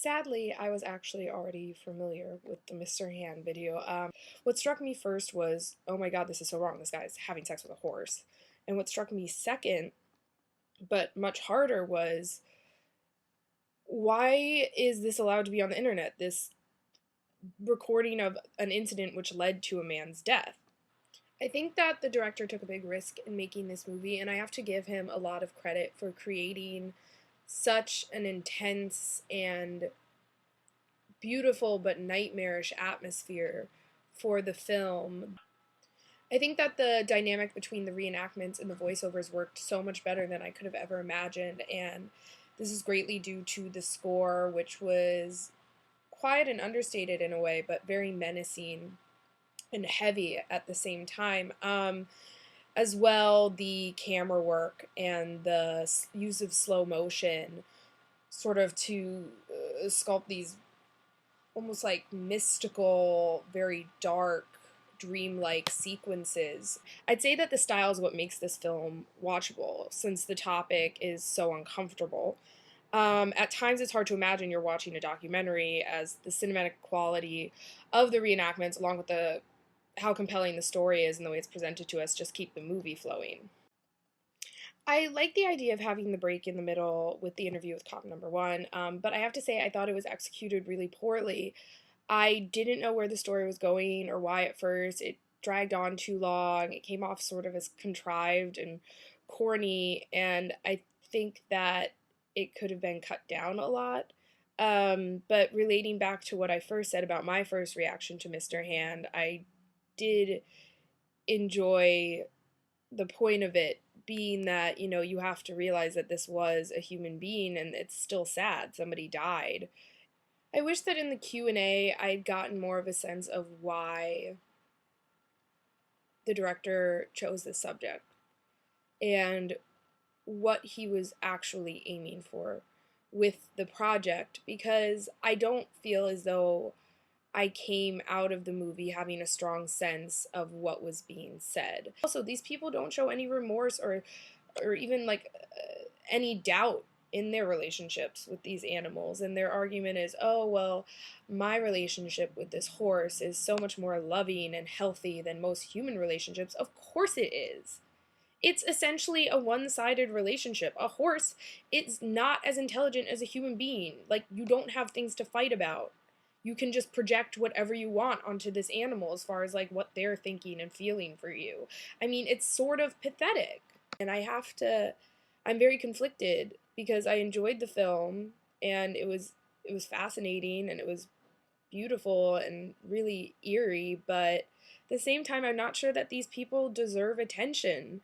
Sadly, I was actually already familiar with the Mr. Hand video. What struck me first was, oh my god, this is so wrong. This guy's having sex with a horse. And what struck me second, but much harder, was why is this allowed to be on the internet? This recording of an incident which led to a man's death. I think that the director took a big risk in making this movie, and I have to give him a lot of credit for creating such an intense and beautiful but nightmarish atmosphere for the film. I think that the dynamic between the reenactments and the voiceovers worked so much better than I could have ever imagined, and this is greatly due to the score, which was quiet and understated in a way, but very menacing and heavy at the same time. As well, the camera work and the use of slow motion, sort of to sculpt these almost like mystical, very dark, dreamlike sequences. I'd say that the style is what makes this film watchable, since the topic is so uncomfortable. At times, it's hard to imagine you're watching a documentary, as the cinematic quality of the reenactments, along with the how compelling the story is and the way it's presented to us, just keep the movie flowing. I like the idea of having the break in the middle with the interview with cop number one, but I have to say I thought it was executed really poorly. I didn't know where the story was going or why at first. It dragged on too long. It came off sort of as contrived and corny, and I think that it could have been cut down a lot. But relating back to what I first said about my first reaction to Mr. Hand, I did enjoy the point of it being that, you have to realize that this was a human being and it's still sad. Somebody died. I wish that in the Q&A I'd gotten more of a sense of why the director chose this subject and what he was actually aiming for with the project, because I don't feel as though I came out of the movie having a strong sense of what was being said. Also, these people don't show any remorse or even like any doubt in their relationships with these animals, and their argument is, oh well, my relationship with this horse is so much more loving and healthy than most human relationships. Of course it is. It's essentially a one-sided relationship. A horse is not as intelligent as a human being. Like, you don't have things to fight about. You can just project whatever you want onto this animal as far as like what they're thinking and feeling for you. I mean, it's sort of pathetic. And I'm very conflicted because I enjoyed the film, and it was fascinating and it was beautiful and really eerie, but at the same time I'm not sure that these people deserve attention.